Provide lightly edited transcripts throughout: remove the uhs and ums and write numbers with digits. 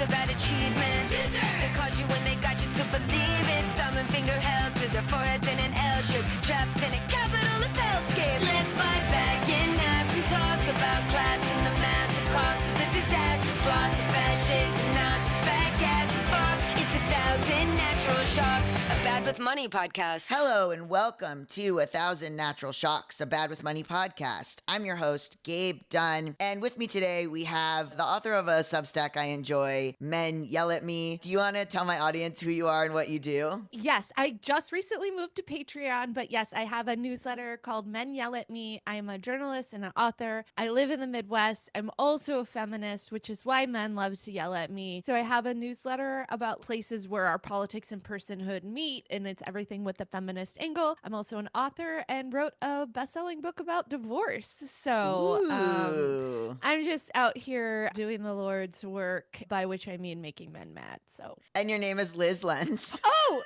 about achievement. They called you when they got you to believe it. Thumb and finger held to their foreheads in an L shape, trapped in a capitalist hellscape. Let's fight back and have some talks about class and the massive cost of the disastrous plots of fascists and Nazis, fat cats and fogs. It's 1,000 natural shocks. A Bad with Money podcast. Hello and welcome to 1,000 Natural Shocks, a Bad with Money podcast. I'm your host, Gabe Dunn, and with me today we have the author of a Substack I enjoy, Men Yell at Me. Do you want to tell my audience who you are and what you do? Yes, I just recently moved to Patreon, but yes, I have a newsletter called Men Yell at Me. I am a journalist and an author. I live in the Midwest. I'm also a feminist, which is why men love to yell at me. So I have a newsletter about places where our politics and personhood meet, and it's everything with the feminist angle. I'm also an author and wrote a best-selling book about divorce. So I'm just out here doing the Lord's work, by which I mean making men mad. So. And your name is Liz Lenz. Oh!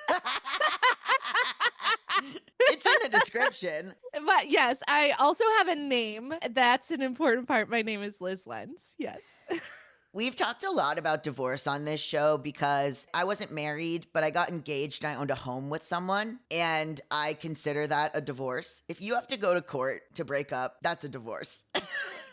It's in the description. But yes, I also have a name. That's an important part. My name is Liz Lenz. Yes. We've talked a lot about divorce on this show because I wasn't married, but I got engaged and I owned a home with someone, and I consider that a divorce. If you have to go to court to break up, that's a divorce.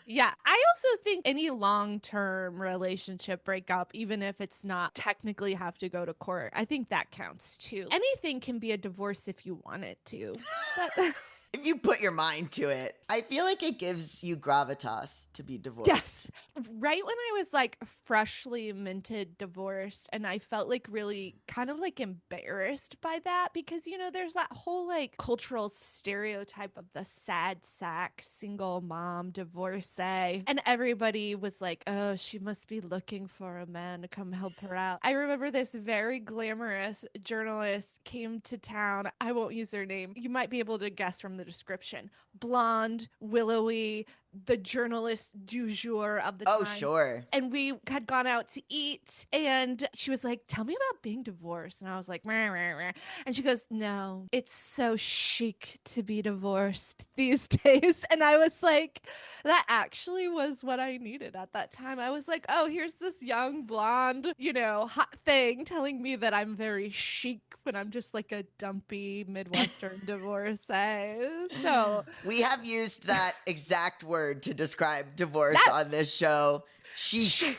Yeah, I also think any long-term relationship breakup, even if it's not technically have to go to court, I think that counts too. Anything can be a divorce if you want it to. But if you put your mind to it. I feel like it gives you gravitas to be divorced. Yes. Right when I was like freshly minted divorced, and I felt like really kind of like embarrassed by that because, you know, there's that whole like cultural stereotype of the sad sack single mom divorcee. And everybody was like, oh, she must be looking for a man to come help her out. I remember this very glamorous journalist came to town. I won't use their name. You might be able to guess from the description. Blonde, willowy, the journalist du jour of the time. Oh, sure. And we had gone out to eat, and she was like, tell me about being divorced. And I was like, rah, rah, rah. And she goes, no, it's so chic to be divorced these days. And I was like, that actually was what I needed at that time. I was like, oh, here's this young blonde, you know, hot thing telling me that I'm very chic when I'm just like a dumpy Midwestern divorcee. So we have used that exact word to describe divorce on this show. Chic.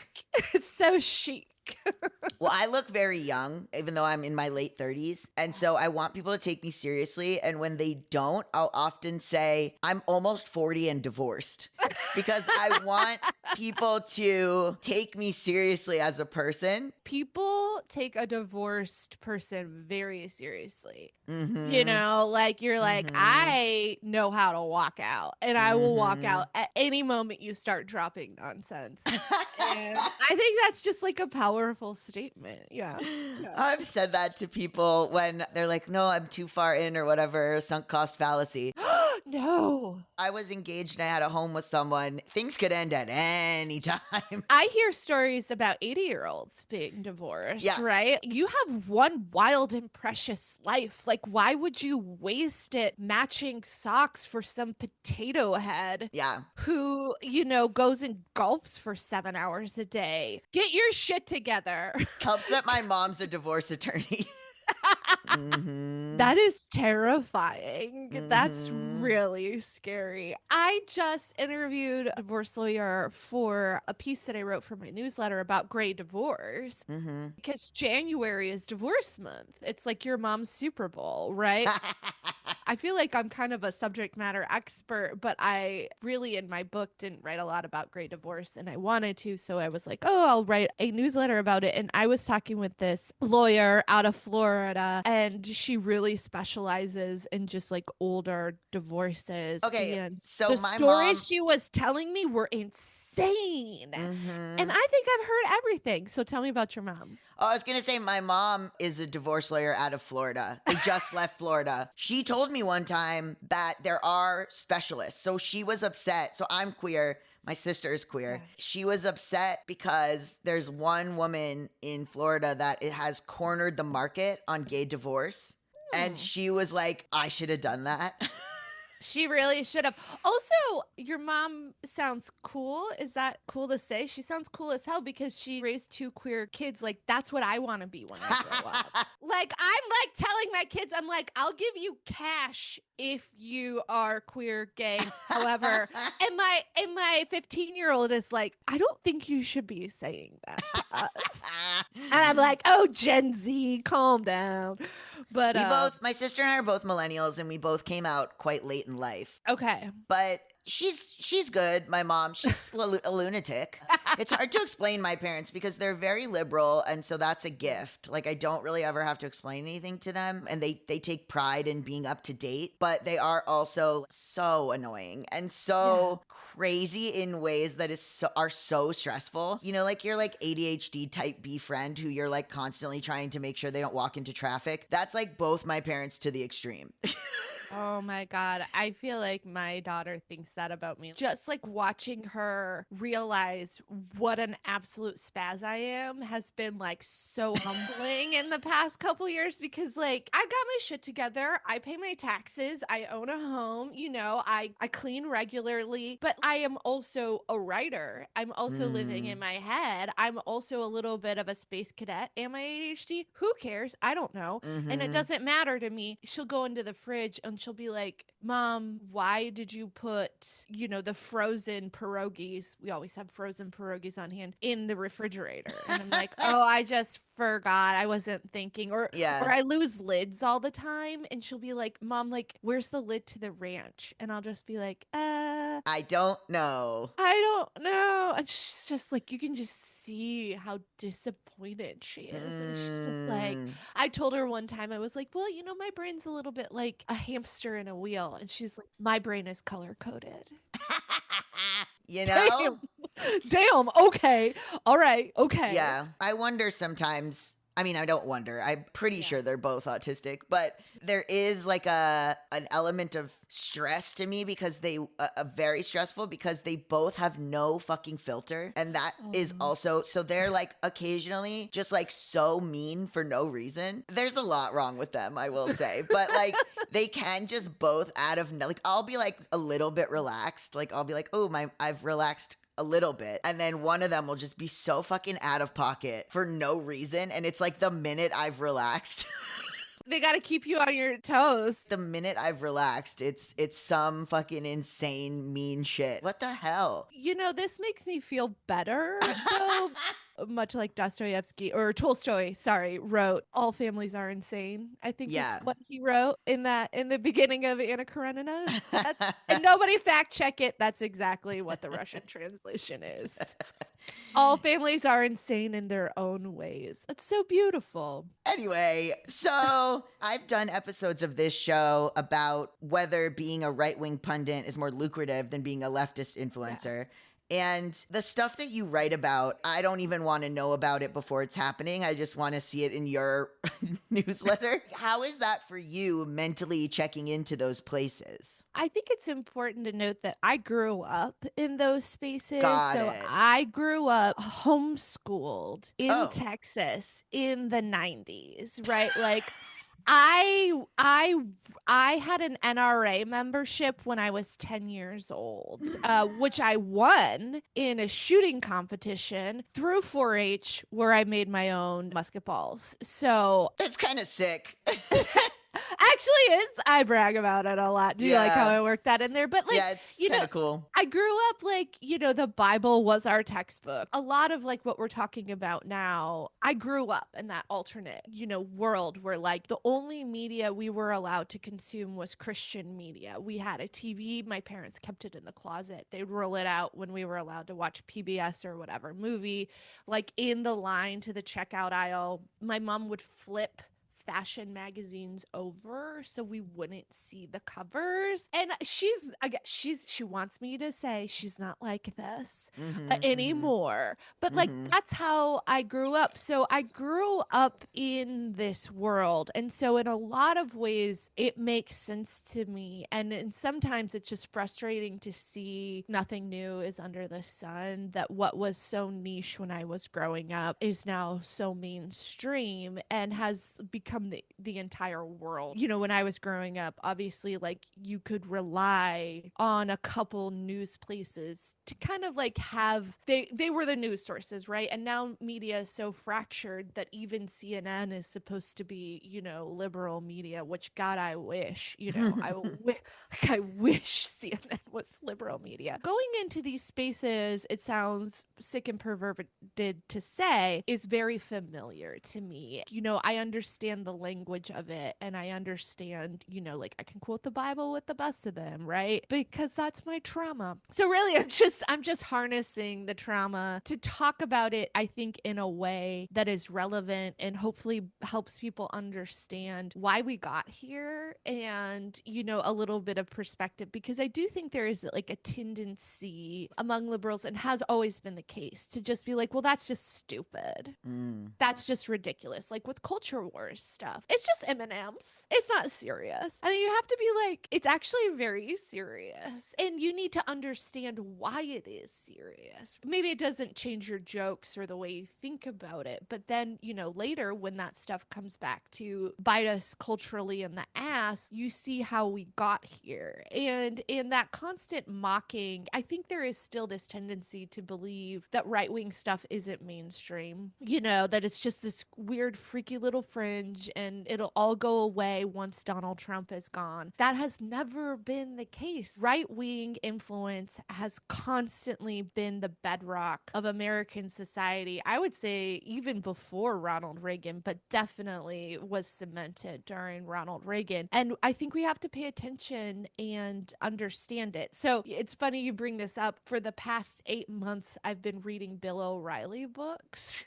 It's so chic. Well, I look very young, even though I'm in my late 30s. And so I want people to take me seriously. And when they don't, I'll often say, I'm almost 40 and divorced. Because I want people to take me seriously as a person. People take a divorced person very seriously. Mm-hmm. You know, like you're like, I know how to walk out, and I will walk out at any moment you start dropping nonsense. And I think that's just like a powerful statement. Yeah. I've said that to people when they're like, no, I'm too far in or whatever, sunk cost fallacy. No. I was engaged and I had a home with someone. Things could end at any time. I hear stories about 80-year-olds being divorced, Yeah. right? You have one wild and precious life. Like, why would you waste it matching socks for some potato head? Yeah. Who, you know, goes and golfs for 7 hours a day? Get your shit together. Helps that my mom's a divorce attorney. That is terrifying. That's really scary. I just interviewed a divorce lawyer for a piece that I wrote for my newsletter about gray divorce because January is divorce month. It's like your mom's Super Bowl, right? I feel like I'm kind of a subject matter expert, but I really in my book didn't write a lot about gray divorce, and I wanted to. So I was like, oh, I'll write a newsletter about it. And I was talking with this lawyer out of Florida, and she really specializes in just like older divorces. Okay, and so the my stories mom- she was telling me were insane. And I think I've heard everything. So tell me about your mom. Oh, I was going to say my mom is a divorce lawyer out of Florida. They just left Florida. She told me one time that there are specialists. So she was upset. So I'm queer. My sister is queer. Yeah. She was upset because there's one woman in Florida that it has cornered the market on gay divorce. And she was like, I should have done that. She really should have. Also, your mom sounds cool. Is that cool to say? She sounds cool as hell because she raised two queer kids. Like, that's what I want to be when I grow up. Like, I'm like telling my kids, I'm like, I'll give you cash if you are queer, gay. However, and my 15-year-old is like, I don't think you should be saying that to us. And I'm like, oh, Gen Z, calm down. But my sister and I are both millennials, and we both came out quite late in life. okay. But she's good. My mom, she's a lunatic. It's hard to explain my parents because they're very liberal, and so that's a gift. Like, I don't really ever have to explain anything to them, and they take pride in being up to date, but they are also so annoying and so crazy in ways that are so stressful. You know, like your like ADHD type B friend who you're like constantly trying to make sure they don't walk into traffic. That's like both my parents to the extreme. Oh my God. I feel like my daughter thinks that about me. Just like watching her realize what an absolute spaz I am has been like so humbling in the past couple years because like I got my shit together. I pay my taxes. I own a home. You know, I clean regularly, but I am also a writer. I'm also living in my head. I'm also a little bit of a space cadet. Am I ADHD? Who cares? I don't know. And it doesn't matter to me. She'll go into the fridge and she'll be like, Mom, why did you put, you know, the frozen pierogies? We always have frozen pierogies on hand in the refrigerator. And I'm like, oh, I just forgot. I wasn't thinking. Or I lose lids all the time. And she'll be like, Mom, like, where's the lid to the ranch? And I'll just be like, I don't know. I don't know. And she's just like, you can just see how disappointed she is. And she's just like, I told her one time, I was like, well, you know, my brain's a little bit like a hamster in a wheel. And she's like, my brain is color coded. You know? Damn. Okay. All right. Okay. Yeah. I wonder sometimes. I mean, I don't wonder. I'm pretty sure they're both autistic, but there is like an element of stress to me because very stressful because they both have no fucking filter. And that is also, so they're like occasionally just like so mean for no reason. There's a lot wrong with them, I will say, but like they can just both like, I'll be like a little bit relaxed. Like I'll be like, oh, I've relaxed a little bit, and then one of them will just be so fucking out of pocket for no reason, and it's like the minute I've relaxed they got to keep you on your toes. The minute I've relaxed, it's some fucking insane mean shit. What the hell? You know, this makes me feel better though. Much like Dostoevsky or Tolstoy, wrote "All families are insane." I think is what he wrote in the beginning of Anna Karenina. And nobody fact check it. That's exactly what the Russian translation is. All families are insane in their own ways. It's so beautiful. Anyway, so I've done episodes of this show about whether being a right-wing pundit is more lucrative than being a leftist influencer. Yes. And the stuff that you write about, I don't even want to know about it before it's happening. I just want to see it in your newsletter. How is that for you mentally checking into those places? I think it's important to note that I grew up in those spaces. Got it. I grew up homeschooled in Texas in the 90s, right? Like I had an NRA membership when I was 10 years old, which I won in a shooting competition through 4-H where I made my own musket balls. So that's kind of sick. Actually, I brag about it a lot. Do you like how I work that in there? But like, it's kind of cool. I grew up like, you know, the Bible was our textbook. A lot of like what we're talking about now, I grew up in that alternate, you know, world where like the only media we were allowed to consume was Christian media. We had a TV. My parents kept it in the closet. They'd roll it out when we were allowed to watch PBS or whatever movie. Like in the line to the checkout aisle, my mom would flip fashion magazines over so we wouldn't see the covers. And she wants me to say she's not like this anymore. But like that's how I grew up. So I grew up in this world. And so in a lot of ways it makes sense to me. And sometimes it's just frustrating to see nothing new is under the sun, that what was so niche when I was growing up is now so mainstream and has become become the entire world. You know, when I was growing up, obviously, like, you could rely on a couple news places to kind of like have, they were the news sources, right? And now media is so fractured that even CNN is supposed to be, you know, liberal media, which God, I wish, you know, I wish CNN was liberal media. Going into these spaces, it sounds sick and perverted to say, is very familiar to me. You know, I understand the language of it, and I understand, you know, like, I can quote the Bible with the best of them, right? Because that's my trauma. So really, I'm just harnessing the trauma to talk about it, I think, in a way that is relevant and hopefully helps people understand why we got here, and, you know, a little bit of perspective, because I do think there is like a tendency among liberals, and has always been the case, to just be like, well, that's just stupid. That's just ridiculous. Like with culture wars stuff, it's just M&Ms. It's not serious. And you have to be like, it's actually very serious. And you need to understand why it is serious. Maybe it doesn't change your jokes or the way you think about it. But then, you know, later when that stuff comes back to bite us culturally in the ass, you see how we got here. And in that constant mocking, I think there is still this tendency to believe that right-wing stuff isn't mainstream. You know, that it's just this weird, freaky little fringe and it'll all go away once Donald Trump is gone. That has never been the case. Right-wing influence has constantly been the bedrock of American society. I would say even before Ronald Reagan, but definitely was cemented during Ronald Reagan. And I think we have to pay attention and understand it. So it's funny you bring this up. For the past 8 months, I've been reading Bill O'Reilly books.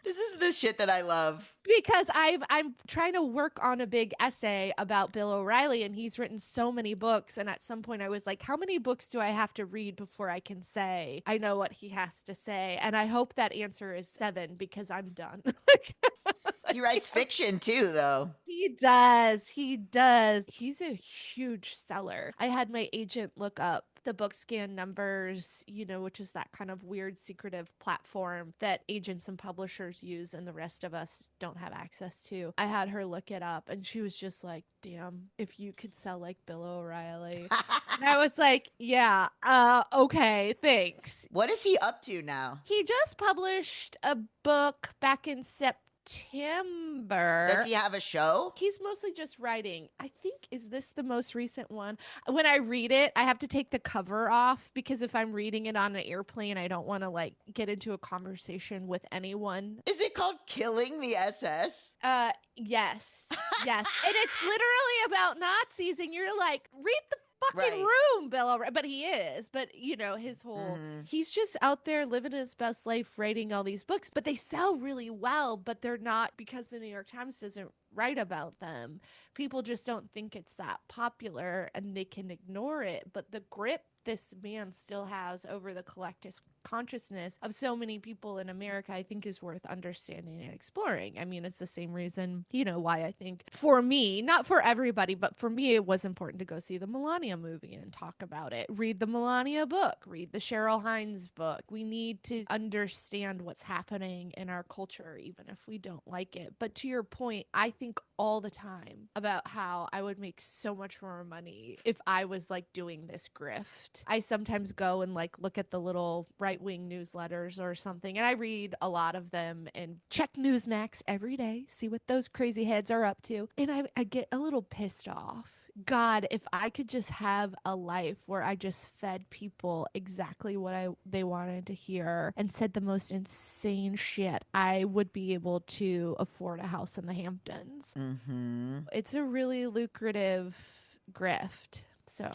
This is the shit that I love. Because I'm trying to work on a big essay about Bill O'Reilly, and he's written so many books. And at some point I was like, how many books do I have to read before I can say I know what he has to say? And I hope that answer is 7, because I'm done. He writes fiction too, though. He does. He does. He's a huge seller. I had my agent look up the Bookscan numbers, you know, which is that kind of weird secretive platform that agents and publishers use and the rest of us don't have access to. I had her look it up and she was just like, damn, if you could sell like Bill O'Reilly. And I was like, yeah, okay, thanks. What is he up to now? He just published a book back in September. Does he have a show? He's mostly just writing. I think, is this the most recent one? When I read it, I have to take the cover off, because if I'm reading it on an airplane, I don't want to like get into a conversation with anyone. Is it called Killing the SS? Yes. Yes. And it's literally about Nazis, and you're like, read the fucking Right. room, Bill O'Reilly. But he is. But, you know, his whole, he's just out there living his best life, writing all these books, but they sell really well, but they're not, because the New York Times doesn't write about them. People just don't think it's that popular and they can ignore it. But the grip this man still has over the collective consciousness of so many people in America, I think, is worth understanding and exploring. I mean, it's the same reason, you know, why I think for me, not for everybody, but for me, it was important to go see the Melania movie and talk about it. Read the Melania book, read the Cheryl Hines book. We need to understand what's happening in our culture, even if we don't like it. But to your point, I think all the time about how I would make so much more money if I was like doing this grift. I sometimes go and like look at the little right-wing newsletters or something, and I read a lot of them and check Newsmax every day, see what those crazy heads are up to, and I get a little pissed off. God, if I could just have a life where I just fed people exactly what they wanted to hear and said the most insane shit, I would be able to afford a house in the Hamptons. Mm-hmm. It's a really lucrative grift. So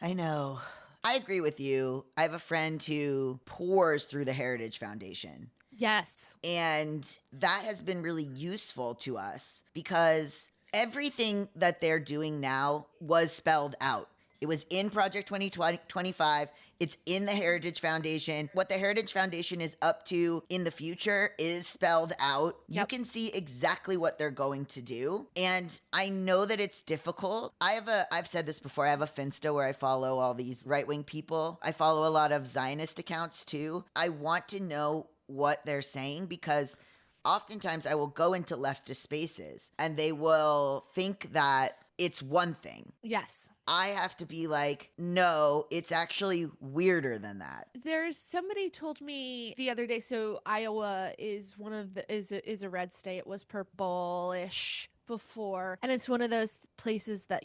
I know. I agree with you. I have a friend who pours through the Heritage Foundation. yes. And that has been really useful to us because everything that they're doing now was spelled out. It was in Project 2025. It's in the Heritage Foundation. What the Heritage Foundation is up to in the future is spelled out. Yep. You can see exactly what they're going to do. And I know that it's difficult. I've said this before. I have a Finsta where I follow all these right-wing people. I follow a lot of Zionist accounts too. I want to know what they're saying because oftentimes I will go into leftist spaces and they will think that it's one thing. Yes. I have to be like, no, it's actually weirder than that. There's somebody told me the other day. So Iowa is one of the is a red state. It was purple-ish before, and it's one of those places that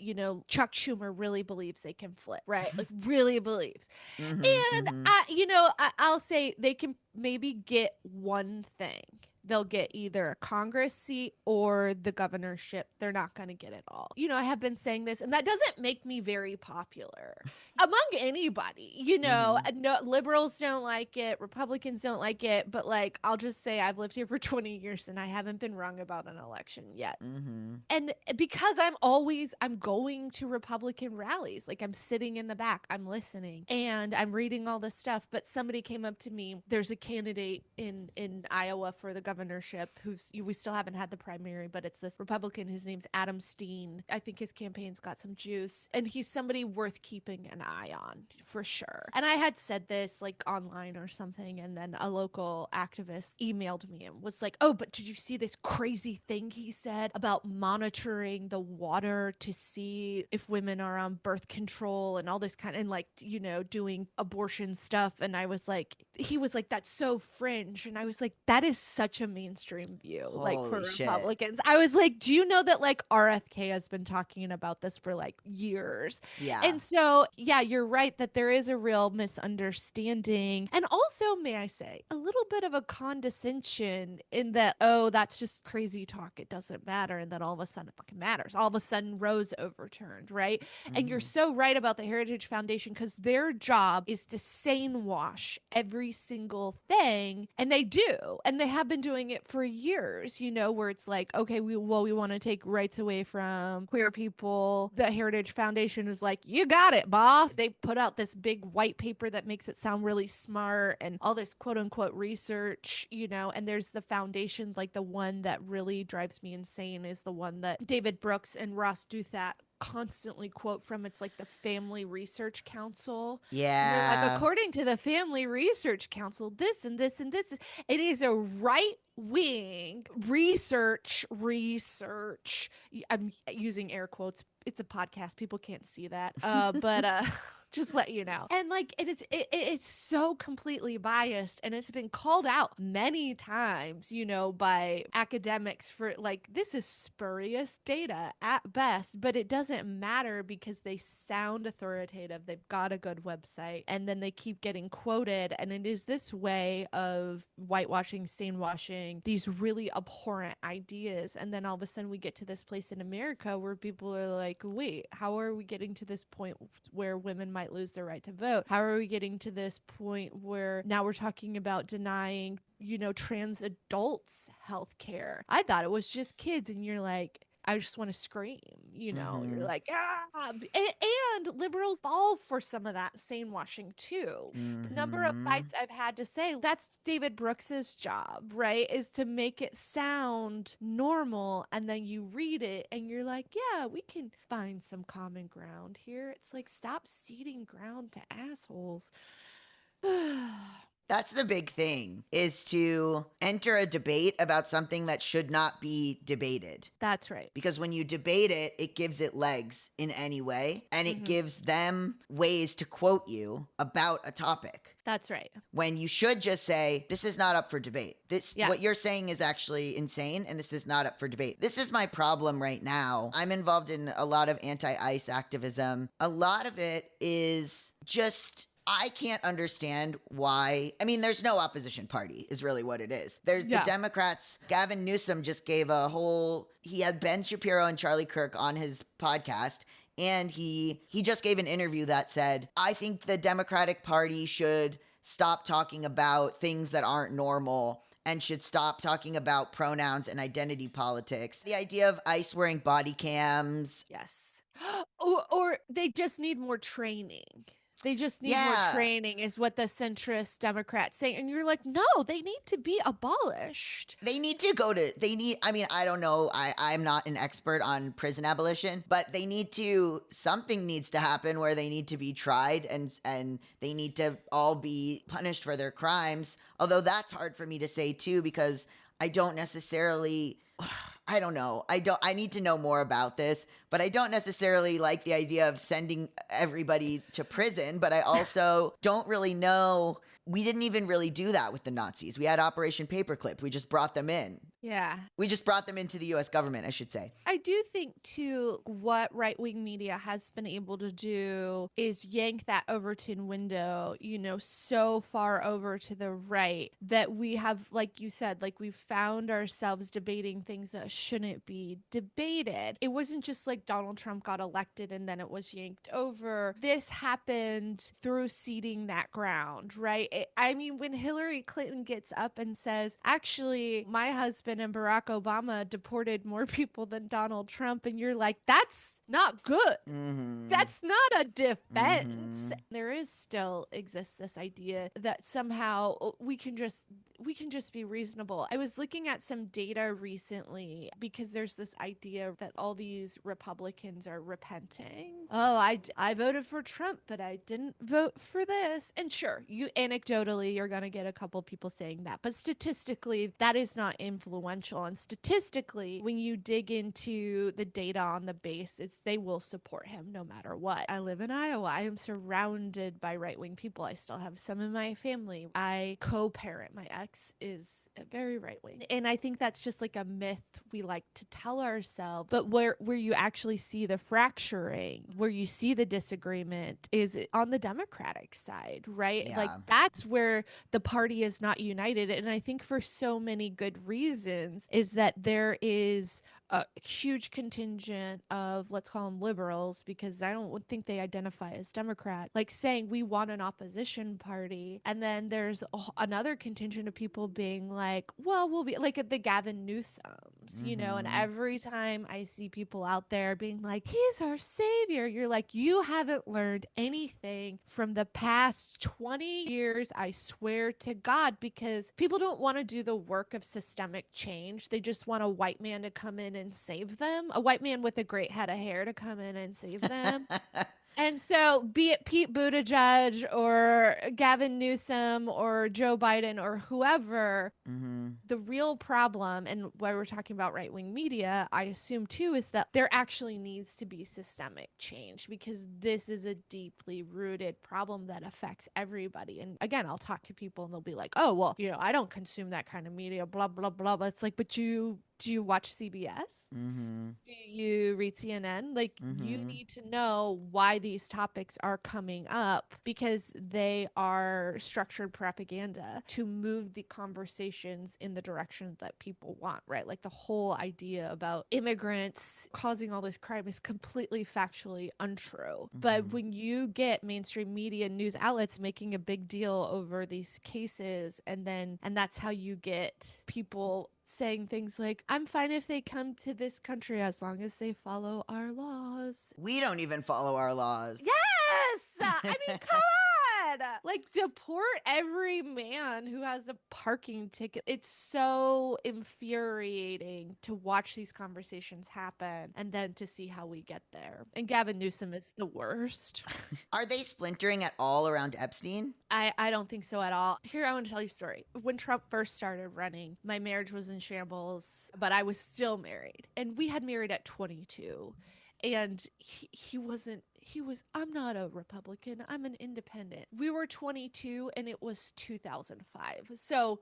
Chuck Schumer really believes they can flip, right? Like really believes. And I'll say they can maybe get one thing. They'll get either a Congress seat or the governorship. They're not going to get it all. I have been saying this, and that doesn't make me very popular among anybody. No, liberals don't like it. Republicans don't like it. But like, I'll just say I've lived here for 20 years and I haven't been wrong about an election yet. And because I'm going to Republican rallies, like I'm sitting in the back, I'm listening and I'm reading all this stuff. But somebody came up to me. There's a candidate in Iowa for the governorship we still haven't had the primary, but it's this Republican. His name's Adam Steen. I think his campaign's got some juice, and he's somebody worth keeping an eye on for sure. And I had said this like online or something, and then a local activist emailed me and was like, oh, but did you see this crazy thing he said about monitoring the water to see if women are on birth control and all this kind and like doing abortion stuff? And I was like, he was like, that's so fringe. And I was like, that is such a mainstream view. Like for Republicans, I was like, do you know that like RFK has been talking about this for like years? Yeah. And so you're right that there is a real misunderstanding, and also, may I say, a little bit of a condescension in that, oh, that's just crazy talk, it doesn't matter, and then all of a sudden it fucking matters. All of a sudden Roe's overturned, right? And you're so right about the Heritage Foundation, because their job is to sane wash every single thing, and they do, and they have been doing it for years, where it's like, okay, we want to take rights away from queer people. The Heritage Foundation is like, you got it, boss. They put out this big white paper that makes it sound really smart and all this quote unquote research, and there's the foundation, like the one that really drives me insane is the one that David Brooks and Ross Douthat constantly quote from. It's like the Family Research Council. Yeah. Like, according to the Family Research Council, this and this and this, it is a right-wing research. I'm using air quotes. It's a podcast. People can't see that. But just let you know. And like it's so completely biased, and it's been called out many times, by academics for like, this is spurious data at best, but it doesn't matter because they sound authoritative. They've got a good website, and then they keep getting quoted, and it is this way of whitewashing, sane washing these really abhorrent ideas. And then all of a sudden we get to this place in America where people are like, wait, how are we getting to this point where women might lose their right to vote? How are we getting to this point where now we're talking about denying, trans adults health care? I thought it was just kids. And you're like, I just want to scream, you're like, ah. And liberals fall for some of that sane washing too. The number of fights I've had to say, that's David Brooks's job, right? Is to make it sound normal. And then you read it and you're like, yeah, we can find some common ground here. It's like, stop ceding ground to assholes. That's the big thing, is to enter a debate about something that should not be debated. That's right. Because when you debate it, it gives it legs in any way, and it gives them ways to quote you about a topic. That's right. When you should just say, this is not up for debate. What you're saying is actually insane, and this is not up for debate. This is my problem right now. I'm involved in a lot of anti-ICE activism. A lot of it is just, I can't understand why. I mean, there's no opposition party is really what it is. There's the Democrats. Gavin Newsom just gave he had Ben Shapiro and Charlie Kirk on his podcast, and he just gave an interview that said, I think the Democratic Party should stop talking about things that aren't normal and should stop talking about pronouns and identity politics. The idea of ICE wearing body cams. Yes. Or they just need more training. They just need more training is what the centrist Democrats say. And you're like, no, they need to be abolished. They need to I don't know. I'm not an expert on prison abolition, but something needs to happen where they need to be tried and they need to all be punished for their crimes. Although that's hard for me to say too, because I don't necessarily, I don't know. I need to know more about this, but I don't necessarily like the idea of sending everybody to prison, but I also don't really know. We didn't even really do that with the Nazis. We had Operation Paperclip. We just brought them in. Yeah. We just brought them into the US government, I should say. I do think, too, what right-wing media has been able to do is yank that Overton window, so far over to the right that we have, like you said, like we've found ourselves debating things that shouldn't be debated. It wasn't just like Donald Trump got elected and then it was yanked over. This happened through ceding that ground, right? I mean, when Hillary Clinton gets up and says, actually, my husband and Barack Obama deported more people than Donald Trump, and you're like, that's not good. Mm-hmm. That's not a defense. Mm-hmm. There is still exists this idea that somehow we can just be reasonable. I was looking at some data recently because there's this idea that all these Republicans are repenting. Oh, I voted for Trump, but I didn't vote for this. And sure, you anecdotally, you're going to get a couple people saying that. But statistically, that is not influential. And statistically, when you dig into the data on the base, they will support him no matter what. I live in Iowa. I am surrounded by right-wing people. I still have some in my family. I co-parent. My ex is very right-wing. And I think that's just like a myth we like to tell ourselves. But where you actually see the fracturing, where you see the disagreement is on the Democratic side, right? Yeah. Like that's where the party is not united. And I think for so many good reasons is that there is a huge contingent of, let's call them liberals, because I don't think they identify as Democrat, like saying we want an opposition party. And then there's another contingent of people being like, well, we'll be like at the Gavin Newsoms, and every time I see people out there being like, he's our savior, you're like, you haven't learned anything from the past 20 years, I swear to God, because people don't want to do the work of systemic change. They just want a white man to come in and save them, a white man with a great head of hair to come in and save them. And so be it Pete Buttigieg or Gavin Newsom or Joe Biden or whoever, the real problem, and why we're talking about right-wing media, I assume too, is that there actually needs to be systemic change because this is a deeply rooted problem that affects everybody. And again, I'll talk to people and they'll be like, oh, well, I don't consume that kind of media, blah, blah, blah. But it's like, but do you watch CBS? Mm-hmm. Do you read CNN? Like, you need to know why these topics are coming up because they are structured propaganda to move the conversations in the direction that people want, right? Like the whole idea about immigrants causing all this crime is completely factually untrue. But when you get mainstream media news outlets making a big deal over these cases, and that's how you get people saying things like, I'm fine if they come to this country as long as they follow our laws. We don't even follow our laws. Yes! I mean, come on! Like, deport every man who has a parking ticket. It's so infuriating to watch these conversations happen and then to see how we get there. And Gavin Newsom is the worst. Are they splintering at all around Epstein? I don't think so at all. Here, I want to tell you a story. When Trump first started running, my marriage was in shambles, but I was still married. And we had married at 22. And he was, I'm not a Republican, I'm an independent. We were 22 and it was 2005. So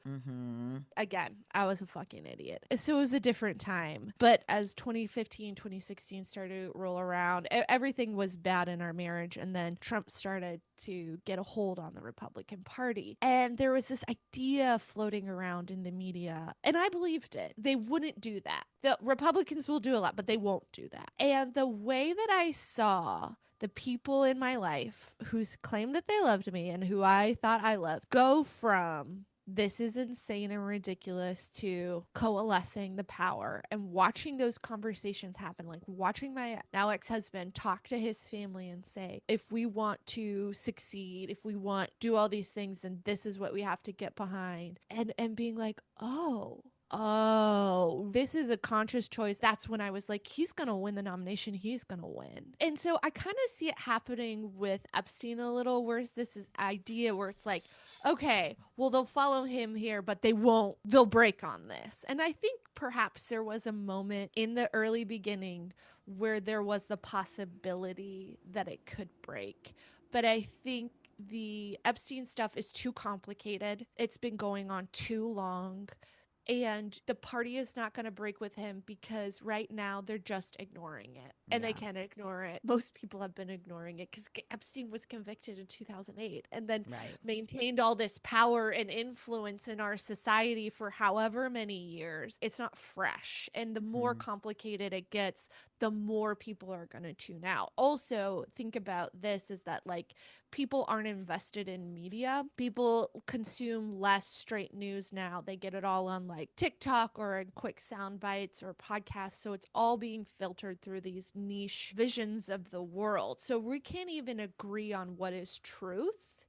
again, I was a fucking idiot. So it was a different time. But as 2015, 2016 started to roll around, everything was bad in our marriage. And then Trump started to get a hold on the Republican Party. And there was this idea floating around in the media, and I believed it. They wouldn't do that. The Republicans will do a lot, but they won't do that. And the way that I saw the people in my life who's claimed that they loved me and who I thought I loved go from this is insane and ridiculous to coalescing the power and watching those conversations happen, like watching my now ex-husband talk to his family and say, if we want to succeed, if we want to do all these things, then this is what we have to get behind, and being like, oh, oh, this is a conscious choice. That's when I was like, he's going to win the nomination. He's going to win. And so I kind of see it happening with Epstein a little, whereas this is idea where it's like, okay, well, they'll follow him here, but they won't, they'll break on this. And I think perhaps there was a moment in the early beginning where there was the possibility that it could break. But I think the Epstein stuff is too complicated. It's been going on too long. And the party is not going to break with him because right now they're just ignoring it. And they can't ignore it. Most people have been ignoring it because Epstein was convicted in 2008 and then maintained all this power and influence in our society for however many years. It's not fresh. And the more complicated it gets, the more people are going to tune out. Also, think about this is that like people aren't invested in media. People consume less straight news now. They get it all on like TikTok or in quick sound bites or podcasts. So it's all being filtered through these niche visions of the world. So we can't even agree on what is truth.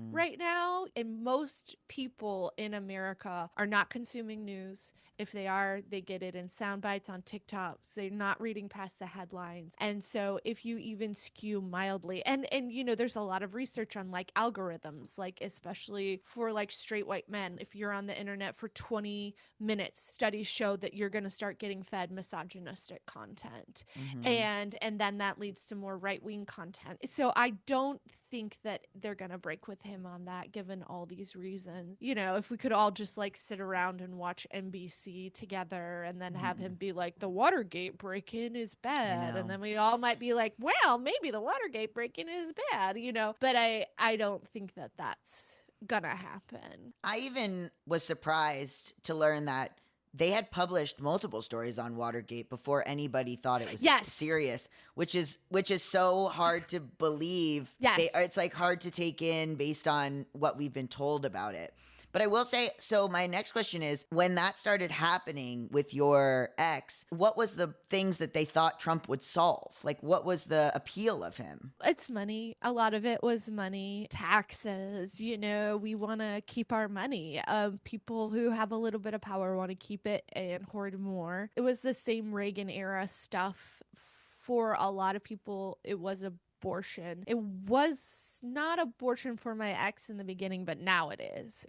Right now, and most people in America are not consuming news. If they are, they get it in sound bites on TikToks. They're not reading past the headlines. And so if you even skew mildly, and you know, there's a lot of research on like algorithms, like especially for like straight white men, if you're on the internet for 20 minutes, studies show that you're going to start getting fed misogynistic content. And then that leads to more right-wing content. So I don't think that they're going to break with him on that, given all these reasons. You know, if we could all just like sit around and watch NBC together and then have him be like, the Watergate break-in is bad. And then we all might be like, well, maybe the Watergate break-in is bad, you know, but I don't think that that's gonna happen. I even was surprised to learn that they had published multiple stories on Watergate before anybody thought it was serious, which is so hard to believe. It's like hard to take in based on what we've been told about it. But I will say, so my next question is, when that started happening with your ex, what was the things that they thought Trump would solve? Like, what was the appeal of him? It's money. A lot of it was money, taxes. You know, we want to keep our money. People who have a little bit of power want to keep it and hoard more. It was the same Reagan era stuff. For a lot of people, it was abortion. It was not abortion for my ex in the beginning, but now it is.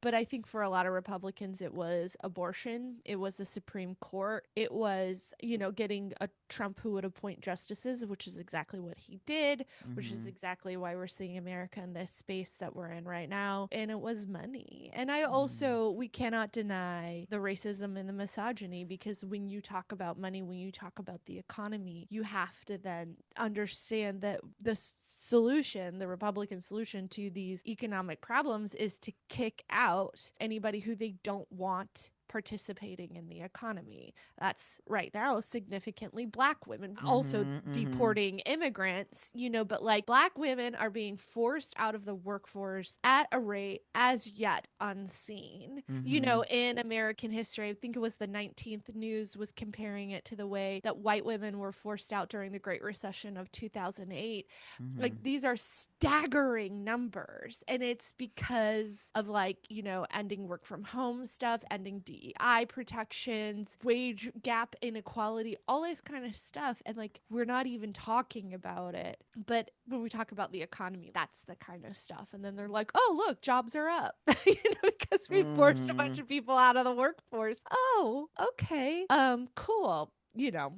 But I think for a lot of Republicans, it was abortion. It was the Supreme Court. It was, you know, getting a Trump who would appoint justices, which is exactly what he did, which is exactly why we're seeing America in this space that we're in right now. And it was money. And I also, we cannot deny the racism and the misogyny, because when you talk about money, when you talk about the economy, you have to then understand that the solution, the Republican solution to these economic problems, is to kick out anybody who they don't want participating in the economy. That's right now significantly Black women, also deporting immigrants, you know, but like Black women are being forced out of the workforce at a rate as yet unseen. You know, in American history, I think it was the 19th News was comparing it to the way that white women were forced out during the Great Recession of 2008. Like, these are staggering numbers, and it's because of, like, you know, ending work from home stuff, ending DEI protections, wage gap inequality, all this kind of stuff. And like, we're not even talking about it. But when we talk about the economy, that's the kind of stuff. And then they're like, oh, look, jobs are up, you know, because we forced a bunch of people out of the workforce. Oh, okay. Cool. You know,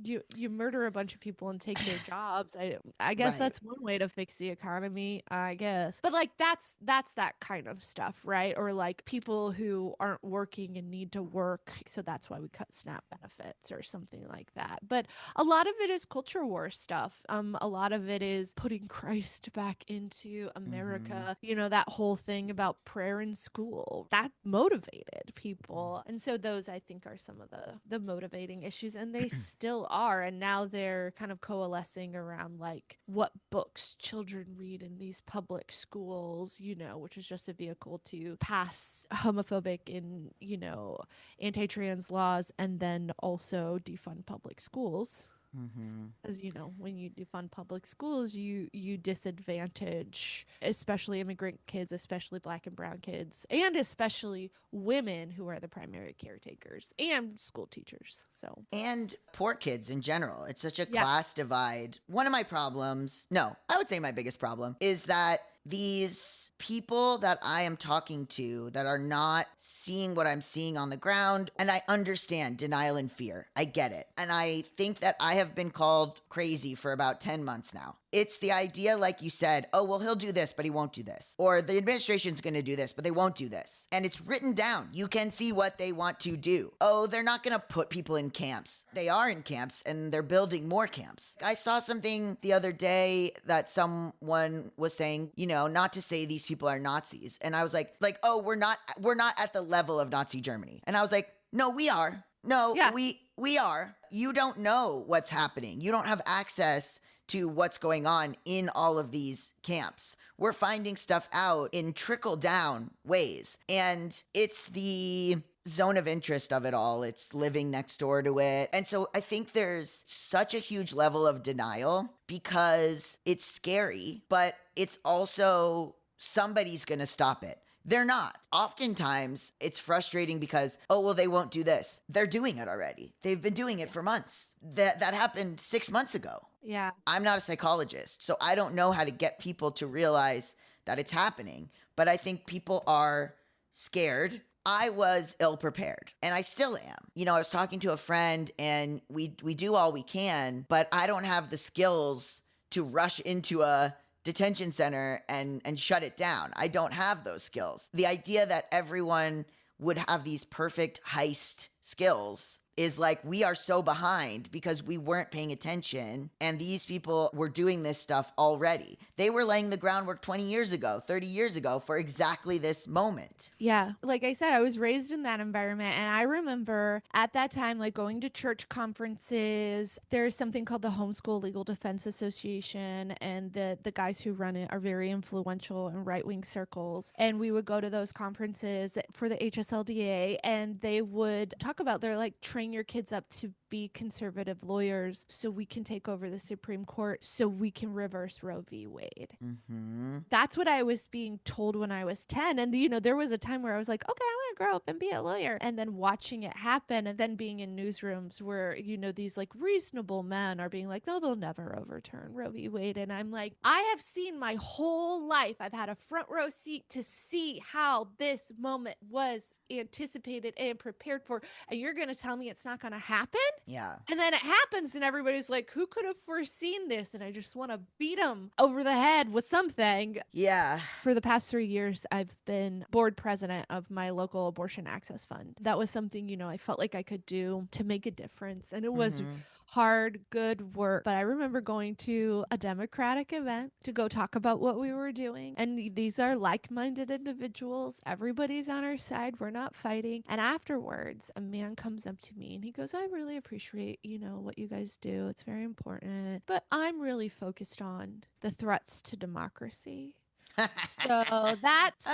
you murder a bunch of people and take their jobs. I guess that's one way to fix the economy, I guess. But like, that's that kind of stuff, right? Or like people who aren't working and need to work, so that's why we cut SNAP benefits or something like that. But a lot of it is culture war stuff. A lot of it is putting Christ back into America. You know, that whole thing about prayer in school, that motivated people. And so those, I think, are some of the motivating issues, and they still are. And now they're kind of coalescing around like what books children read in these public schools, you know, which is just a vehicle to pass homophobic and, you know, anti-trans laws, and then also defund public schools. As you know, when you defund public schools, you disadvantage especially immigrant kids, especially black and brown kids, and especially women who are the primary caretakers and school teachers. So And poor kids in general. It's such a yeah. class divide. One of my problems, no, I would say my biggest problem, is that these people that I am talking to that are not seeing what I'm seeing on the ground, and I understand denial and fear. I get it. And I think that I have been called crazy for about 10 months now. It's the idea, like you said, oh, well, he'll do this, but he won't do this. Or the administration's going to do this, but they won't do this. And it's written down. You can see what they want to do. Oh, they're not going to put people in camps. They are in camps, and they're building more camps. I saw something the other day that someone was saying, not to say these people are Nazis. And I was like, oh, we're not at the level of Nazi Germany. And I was like, no, we are. No, Yeah. we are. You don't know what's happening. You don't have access to what's going on in all of these camps. We're finding stuff out in trickle down ways. And it's the zone of interest of it all. It's living next door to it. And so I think there's such a huge level of denial because it's scary, but it's also somebody's going to stop it. They're not. Oftentimes, it's frustrating because, oh, well, they won't do this. They're doing it already. They've been doing it for months. That happened 6 months ago. Yeah. I'm not a psychologist, so I don't know how to get people to realize that it's happening. But I think people are scared. I was ill prepared, and I still am. I was talking to a friend, and we do all we can, but I don't have the skills to rush into a detention center and shut it down. I don't have those skills. The idea that everyone would have these perfect heist skills is like, we are so behind because we weren't paying attention, and these people were doing this stuff already. They were laying the groundwork 20 years ago, 30 years ago for exactly this moment. Yeah. Like I said, I was raised in that environment, and I remember at that time, like going to church conferences. There's something called the Homeschool Legal Defense Association, and the guys who run it are very influential in right-wing circles. And we would go to those conferences for the HSLDA, and they would talk about, they're like, train your kids up to be conservative lawyers so we can take over the Supreme Court, so we can reverse Roe v. Wade. Mm-hmm. That's what I was being told when I was 10. And, there was a time where I was like, okay, I want to grow up and be a lawyer. And then watching it happen, and then being in newsrooms where, these like reasonable men are being like, oh, they'll never overturn Roe v. Wade. And I'm like, I have seen my whole life. I've had a front row seat to see how this moment was anticipated and prepared for. And you're going to tell me it's not going to happen? Yeah. And then it happens, and everybody's like, who could have foreseen this? And I just want to beat them over the head with something. Yeah. For the past 3 years, I've been board president of my local abortion access fund. That was something, I felt like I could do to make a difference. And it was hard, good work. But I remember going to a Democratic event to go talk about what we were doing. And these are like-minded individuals. Everybody's on our side. We're not fighting. And afterwards, a man comes up to me and he goes, I really appreciate, what you guys do. It's very important. But I'm really focused on the threats to democracy. So that's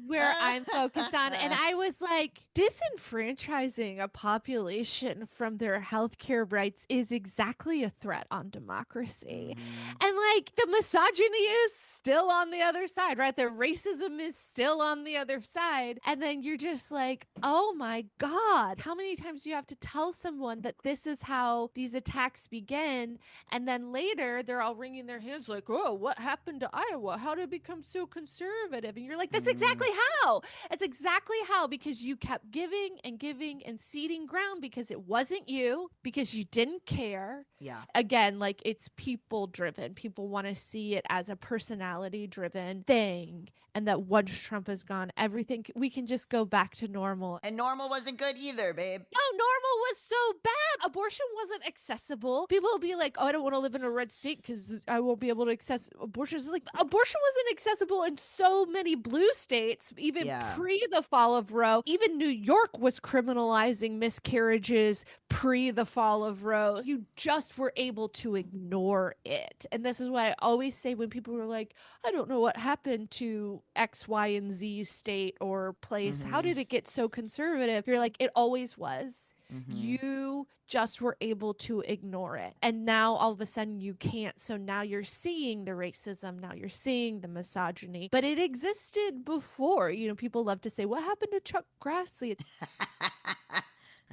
where I'm focused on. And I was like, disenfranchising a population from their healthcare rights is exactly a threat on democracy. And like, the misogyny is still on the other side, right? The racism is still on the other side. And then you're just like, oh my God, how many times do you have to tell someone that this is how these attacks begin? And then later they're all wringing their hands like, oh, what happened to Iowa? How did it become so conservative? And you're like, that's exactly how. It's exactly how, because you kept giving and ceding ground because it wasn't you, because you didn't care. Yeah. Again, like, it's people driven. People want to see it as a personality driven thing. And that once Trump is gone, everything, we can just go back to normal. And normal wasn't good either, babe. No, normal was so bad. Abortion wasn't accessible. People will be like, oh, I don't want to live in a red state because I won't be able to access abortion. It's like, abortion wasn't accessible in so many blue states, even pre the fall of Roe. Even New York was criminalizing miscarriages pre the fall of Roe. You just were able to ignore it. And this is what I always say when people were like, I don't know what happened to X, Y, and Z state or place. How did it get so conservative? You're like, it always was. You just were able to ignore it. And now all of a sudden you can't. So now you're seeing the racism. Now you're seeing the misogyny. But it existed before. You know, people love to say, what happened to Chuck Grassley?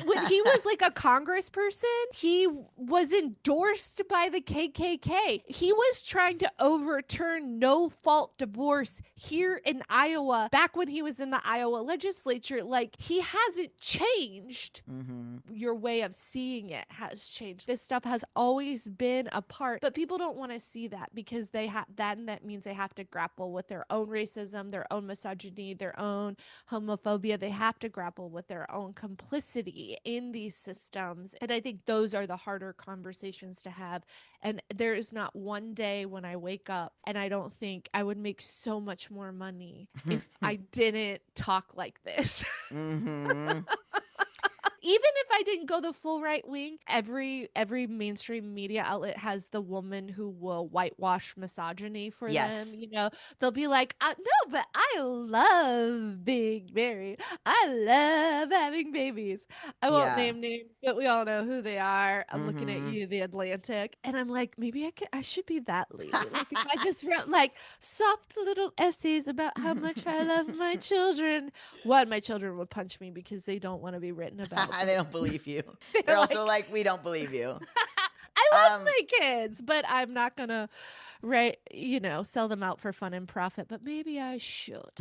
When he was like a congressperson, he was endorsed by the KKK. He was trying to overturn no fault divorce here in Iowa back when he was in the Iowa legislature. Like, he hasn't changed. Your way of seeing it has changed. This stuff has always been a part, but people don't want to see that because they have that, and that means they have to grapple with their own racism, their own misogyny, their own homophobia. They have to grapple with their own complicity in these systems. And I think those are the harder conversations to have. And there is not one day when I wake up and I don't think I would make so much more money if I didn't talk like this. Even if I didn't go the full right wing, every mainstream media outlet has the woman who will whitewash misogyny for them. You know, they'll be like, no, but I love being married. I love having babies. I won't name names, but we all know who they are. I'm looking at you, The Atlantic. And I'm like, maybe I should be that lady. Like, if I just wrote like soft little essays about how much I love my children. One, my children would punch me because they don't want to be written about. They don't believe you. They're also like, we don't believe you. I love my kids, but I'm not gonna, sell them out for fun and profit. But maybe I should.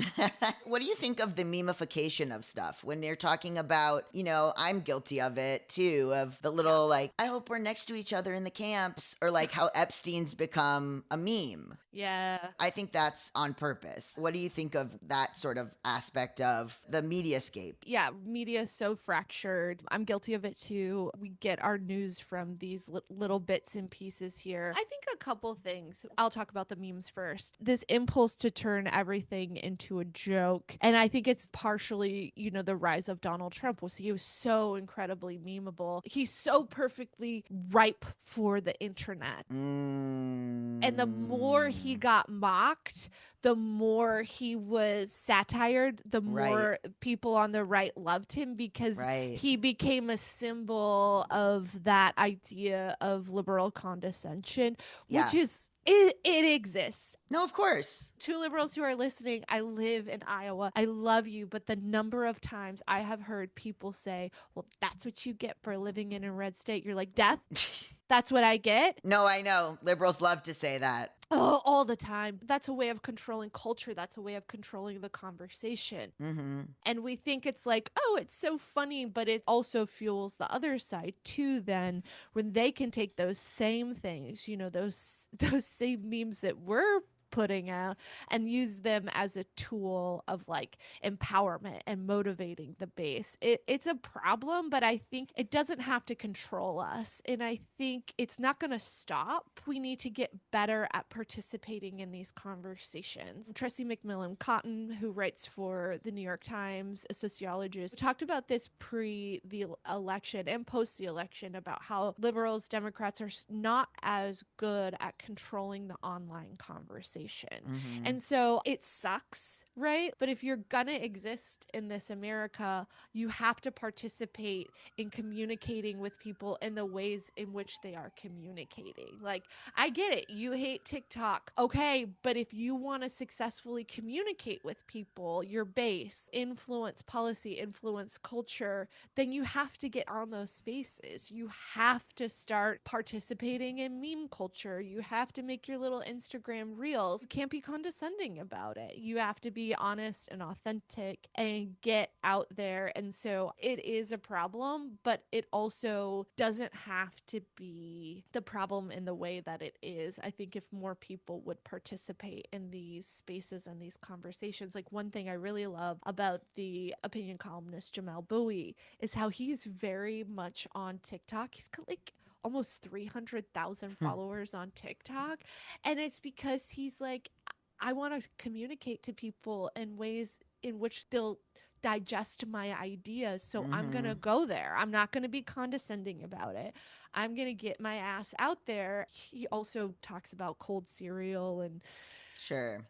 What do you think of the memification of stuff when they're talking about, I'm guilty of it too, of the little like, I hope we're next to each other in the camps, or like how Epstein's become a meme. Yeah. I think that's on purpose. What do you think of that sort of aspect of the mediascape? Yeah, media is so fractured. I'm guilty of it too. We get our news from these little bits and pieces here. I think a couple things. I'll talk about the memes first. This impulse to turn everything into a joke. And I think it's partially, the rise of Donald Trump. He was so incredibly memeable. He's so perfectly ripe for the internet. And the more he got mocked, the more he was satired, the more people on the right loved him because he became a symbol of that idea of liberal condescension, which is, it exists. No, of course. To liberals who are listening, I live in Iowa. I love you. But the number of times I have heard people say, well, that's what you get for living in a red state. You're like, death? That's what I get? No, I know. Liberals love to say that. Oh, all the time. That's a way of controlling culture. That's a way of controlling the conversation. And we think it's like, oh, it's so funny, but it also fuels the other side too then, when they can take those same things, those same memes that we're putting out and use them as a tool of like empowerment and motivating the base. It's a problem, but I think it doesn't have to control us. And I think it's not going to stop. We need to get better at participating in these conversations. Tressie McMillan Cotton, who writes for the New York Times, a sociologist, talked about this pre the election and post the election about how liberals, Democrats are not as good at controlling the online conversation. And so it sucks, right? But if you're gonna exist in this America, you have to participate in communicating with people in the ways in which they are communicating. Like, I get it. You hate TikTok. Okay, but if you want to successfully communicate with people, your base, influence policy, influence culture, then you have to get on those spaces. You have to start participating in meme culture. You have to make your little Instagram reels. You can't be condescending about it. You have to be honest and authentic and get out there. And so it is a problem, but it also doesn't have to be the problem in the way that it is. I think if more people would participate in these spaces and these conversations, like one thing I really love about the opinion columnist Jamel Bowie is how he's very much on TikTok. He's got like almost 300,000 followers on TikTok. And it's because he's like, I want to communicate to people in ways in which they'll digest my ideas. So I'm going to go there. I'm not going to be condescending about it. I'm going to get my ass out there. He also talks about cold cereal and Sure.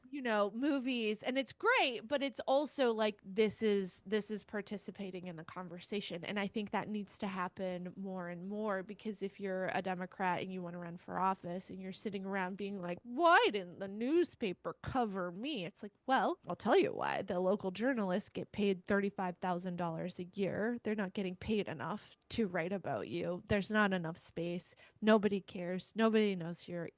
movies, and it's great, but it's also like this is participating in the conversation. And I think that needs to happen more and more, because if you're a Democrat and you want to run for office and you're sitting around being like, why didn't the newspaper cover me? It's like, well, I'll tell you why. The local journalists get paid $35,000 a year. They're not getting paid enough to write about you. There's not enough space. Nobody cares. Nobody knows you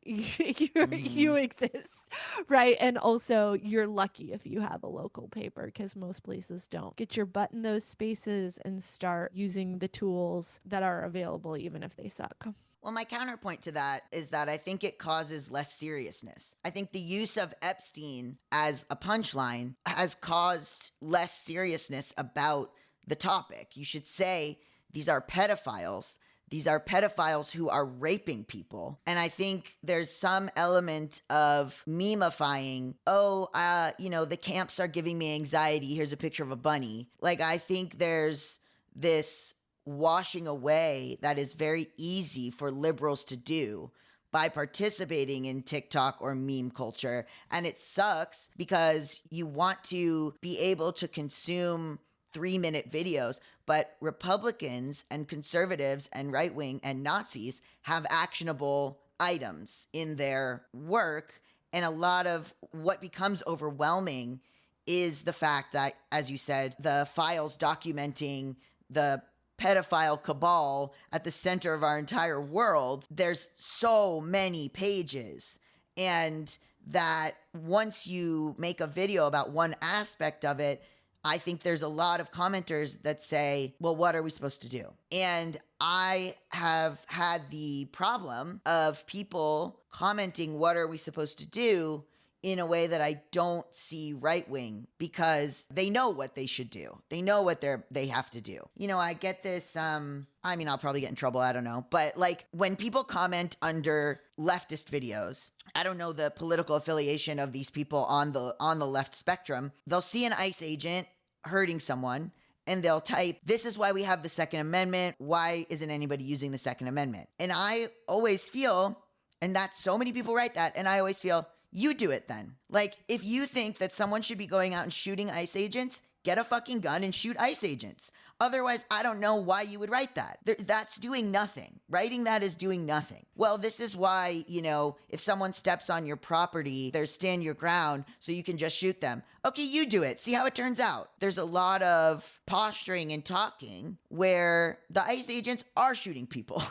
exist. Right. And also, you're lucky if you have a local paper, because most places don't. Get your butt in those spaces and start using the tools that are available, even if they suck. Well, my counterpoint to that is that I think it causes less seriousness. I think the use of Epstein as a punchline has caused less seriousness about the topic. You should say these are pedophiles. These are pedophiles who are raping people. And I think there's some element of memifying, the camps are giving me anxiety. Here's a picture of a bunny. Like, I think there's this washing away that is very easy for liberals to do by participating in TikTok or meme culture. And it sucks because you want to be able to consume 3-minute videos, but Republicans and conservatives and right-wing and Nazis have actionable items in their work. And a lot of what becomes overwhelming is the fact that, as you said, the files documenting the pedophile cabal at the center of our entire world, there's so many pages. And that once you make a video about one aspect of it, I think there's a lot of commenters that say, well, what are we supposed to do? And I have had the problem of people commenting, what are we supposed to do, in a way that I don't see right wing, because they know what they should do. They know what they have to do. I get this, I'll probably get in trouble, I don't know. But like, when people comment under leftist videos, I don't know the political affiliation of these people on the left spectrum, they'll see an ICE agent hurting someone and they'll type, this is why we have the Second Amendment. Why isn't anybody using the Second Amendment? And I always feel, and that's so many people write that, and I always feel, you do it then. Like, if you think that someone should be going out and shooting ICE agents, get a fucking gun and shoot ICE agents. Otherwise, I don't know why you would write that. That's doing nothing. Writing that is doing nothing. Well, this is why, if someone steps on your property, there's stand your ground, so you can just shoot them. Okay, you do it. See how it turns out. There's a lot of posturing and talking where the ICE agents are shooting people.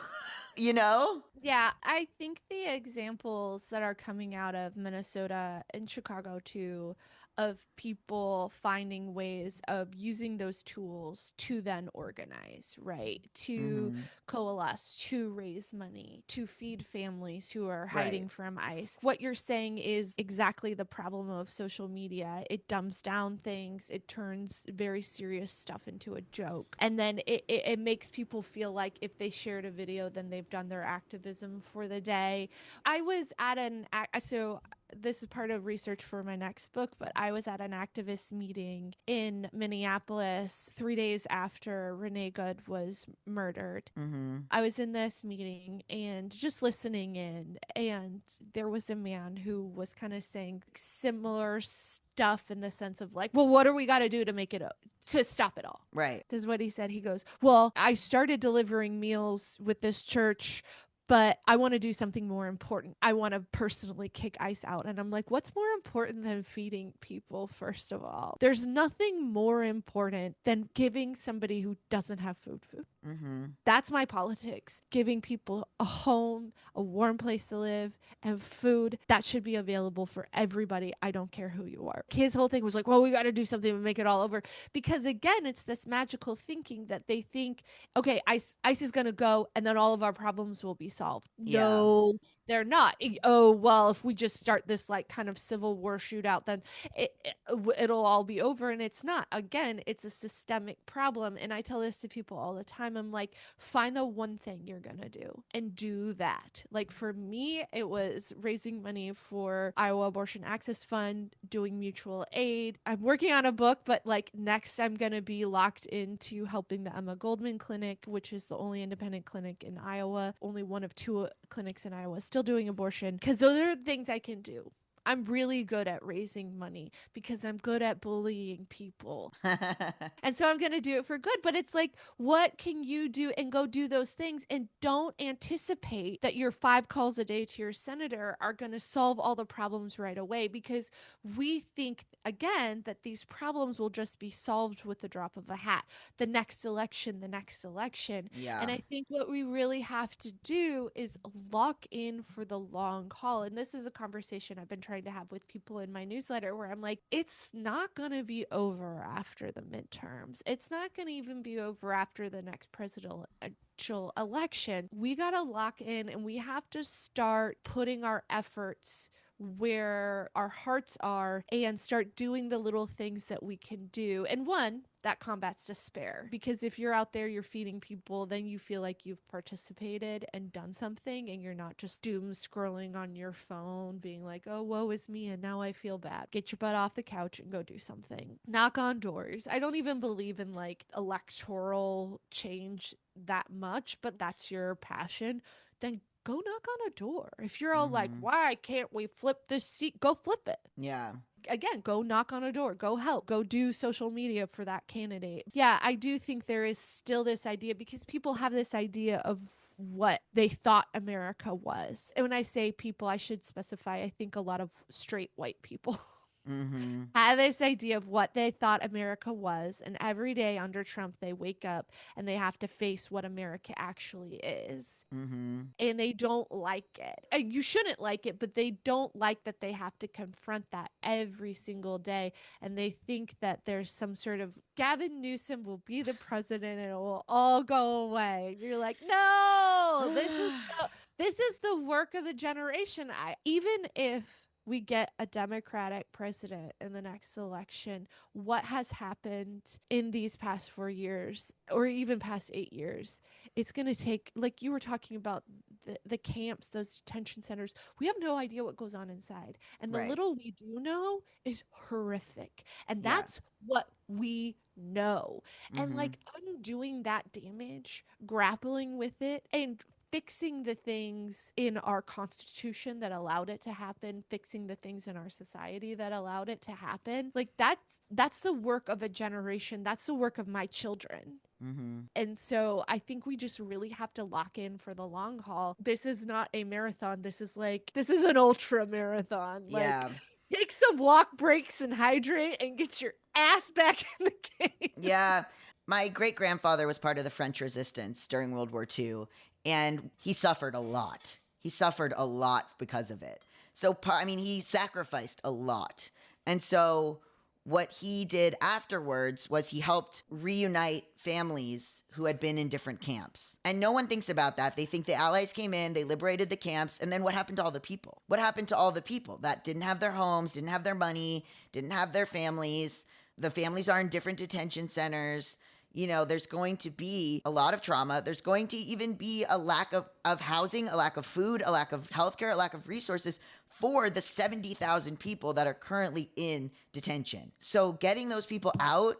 Yeah, I think the examples that are coming out of Minnesota and Chicago too, of people finding ways of using those tools to then organize, right? To coalesce, to raise money, to feed families who are hiding from ICE. What you're saying is exactly the problem of social media. It dumbs down things. It turns very serious stuff into a joke. And then it makes people feel like if they shared a video, then they've done their activism for the day. I was at this is part of research for my next book, but I was at an activist meeting in Minneapolis 3 days after Renee Good was murdered. I was in this meeting and just listening in, and there was a man who was kind of saying similar stuff in the sense of like, well, what do we got to do to stop it all? Right. This is what he said. He goes, well, I started delivering meals with this church, but I want to do something more important. I want to personally kick ICE out. And I'm like, what's more important than feeding people, first of all? There's nothing more important than giving somebody who doesn't have food. That's my politics. Giving people a home, a warm place to live, and food that should be available for everybody. I don't care who you are. His whole thing was like, well, we got to do something to make it all over. Because again, it's this magical thinking that they think, okay, ICE is going to go and then all of our problems will be solved. Yeah. No, they're not. Oh, well, if we just start this like kind of civil war shootout, then it'll all be over. And it's not. Again, it's a systemic problem. And I tell this to people all the time. I'm like, find the one thing you're going to do and do that. Like for me, it was raising money for Iowa Abortion Access Fund, doing mutual aid. I'm working on a book, but like next I'm going to be locked into helping the Emma Goldman Clinic, which is the only independent clinic in Iowa, only one of two clinics in Iowa still doing abortion, because those are things I can do. I'm really good at raising money because I'm good at bullying people. And so I'm going to do it for good. But it's like, what can you do and go do those things? And don't anticipate that your 5 calls a day to your senator are going to solve all the problems right away, because we think, again, that these problems will just be solved with the drop of a hat. The next election, the next election. Yeah. And I think what we really have to do is lock in for the long haul. And this is a conversation I've been trying to have with people in my newsletter, where I'm like, it's not going to be over after the midterms. It's not going to even be over after the next presidential election. We got to lock in, and we have to start putting our efforts where our hearts are and start doing the little things that we can do. And one, that combats despair, because if you're out there, you're feeding people, then you feel like you've participated and done something, and you're not just doom scrolling on your phone being like, oh, woe is me and now I feel bad. Get your butt off the couch and go do something. Knock on doors. I don't even believe in like electoral change that much, but that's your passion, then go knock on a door. If you're all like, why can't we flip this seat? Go flip it. Yeah. Again, go knock on a door, go help, go do social media for that candidate. Yeah, I do think there is still this idea, because people have this idea of what they thought America was. And when I say people, I should specify, I think a lot of straight white people had this idea of what they thought America was. And every day under Trump, they wake up and they have to face what America actually is. And they don't like it. You shouldn't like it, but they don't like that they have to confront that every single day. And they think that there's some sort of Gavin Newsom will be the president and it will all go away. And you're like, no, this is the work of the generation. Even if we get a Democratic president in the next election, what has happened in these past 4 years, or even past 8 years, it's going to take, like you were talking about, the camps, those detention centers. We have no idea what goes on inside. And the little we do know is horrific. And that's what we know. And like undoing that damage, grappling with it, and fixing the things in our Constitution that allowed it to happen, fixing the things in our society that allowed it to happen. Like that's the work of a generation. That's the work of my children. And so I think we just really have to lock in for the long haul. This is not a marathon. This is an ultra marathon. Like, take some walk breaks and hydrate and get your ass back in the game. Yeah. My great grandfather was part of the French resistance during World War II, and he suffered a lot. He suffered a lot because of it. So, he sacrificed a lot. And so what he did afterwards was he helped reunite families who had been in different camps. And no one thinks about that. They think the Allies came in, they liberated the camps, and then what happened to all the people? What happened to all the people that didn't have their homes, didn't have their money, didn't have their families? The families are in different detention centers. You know, there's going to be a lot of trauma. There's going to even be a lack of housing, a lack of food, a lack of healthcare, a lack of resources for the 70,000 people that are currently in detention. So getting those people out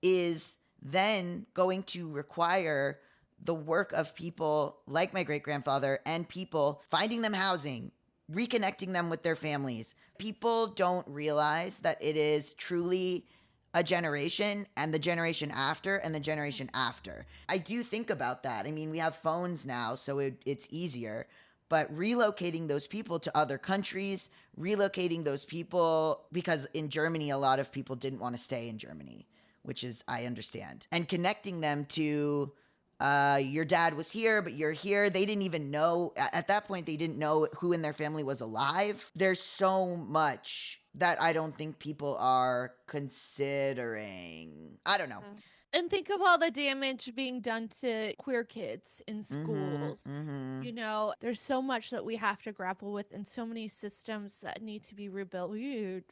is then going to require the work of people like my great-grandfather and people finding them housing, reconnecting them with their families. People don't realize that it is truly a generation and the generation after and the generation after. I do think about that. I mean, we have phones now, so it's easier. But relocating those people to other countries, relocating those people, because in Germany, a lot of people didn't want to stay in Germany, which is, I understand. And connecting them to, your dad was here, but you're here. They didn't even know, at that point, they didn't know who in their family was alive. There's so much that I don't think people are considering. I don't know. And think of all the damage being done to queer kids in schools. You know, there's so much that we have to grapple with, and so many systems that need to be rebuilt. We need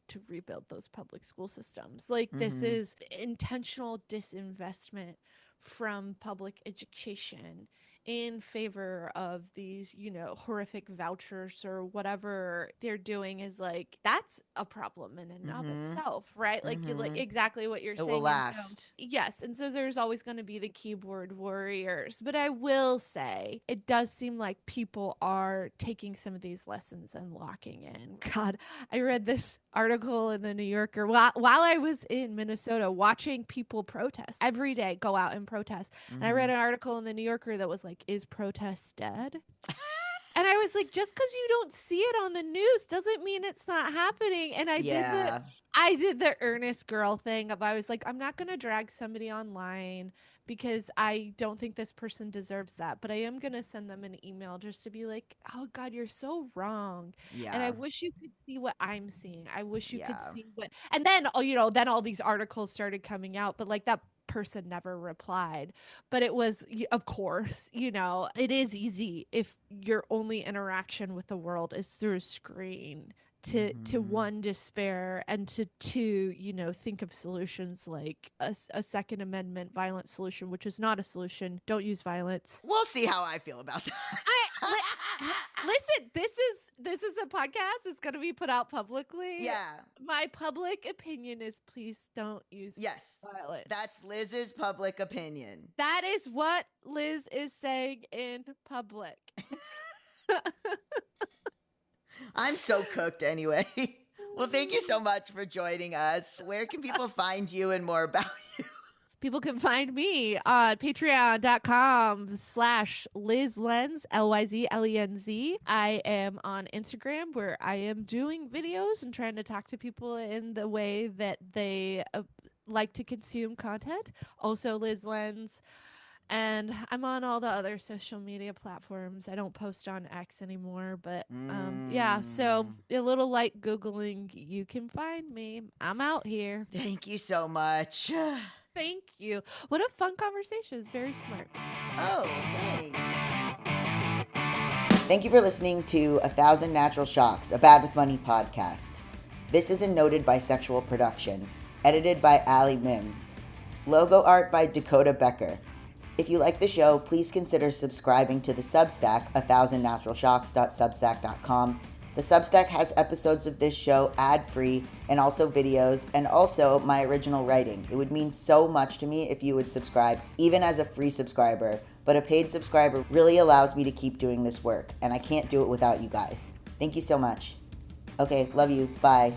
to rebuild those public school systems. Like, this is intentional disinvestment from public education in favor of these, you know, horrific vouchers or whatever they're doing is like, that's a problem in and of itself, right? Like, you like exactly what you're It saying. will And so, last. yes. And so there's always going to be the keyboard warriors. But I will say, it does seem like people are taking some of these lessons and locking in. God, I read this article in the New Yorker while I was in Minnesota watching people protest every day, go out and protest. And I read an article in the New Yorker that was like, is protest dead? And I was like, just because you don't see it on the news doesn't mean it's not happening. And I did the earnest girl thing of, I was like, I'm not going to drag somebody online because I don't think this person deserves that. But I am going to send them an email just to be like, oh God, you're so wrong. Yeah. And I wish you could see what I'm seeing. I wish you could Yeah. see what, and then, you know, then all these articles started coming out, but like that person never replied. But it was, of course, you know, it is easy if your only interaction with the world is through a screen to one, despair, and to two, you know, think of solutions like a Second Amendment violent solution, which is not a solution. Don't use violence. We'll see how I feel about that. Listen, this is a podcast. It's going to be put out publicly. Yeah. My public opinion is, please don't use violence. That's Liz's public opinion. That is what Liz is saying in public. I'm so cooked anyway. Well, thank you so much for joining us. Where can people find you and more about you? People can find me on patreon.com/LizLenz, LYZLENZ. I am on Instagram where I am doing videos and trying to talk to people in the way that they like to consume content. Also Liz Lenz. And I'm on all the other social media platforms. I don't post on X anymore, but yeah, so a little light Googling, you can find me. I'm out here. Thank you so much. Thank you. What a fun conversation. It's very smart. Oh, thanks. Thank you for listening to 1,000 Natural Shocks, a Bad with Money podcast. This is a noted bisexual production, edited by Allie Mims. Logo art by Dakota Becker. If you like the show, please consider subscribing to the Substack, 1000naturalshocks.substack.com. The Substack has episodes of this show ad-free and also videos and also my original writing. It would mean so much to me if you would subscribe, even as a free subscriber, but a paid subscriber really allows me to keep doing this work, and I can't do it without you guys. Thank you so much. Okay, love you. Bye.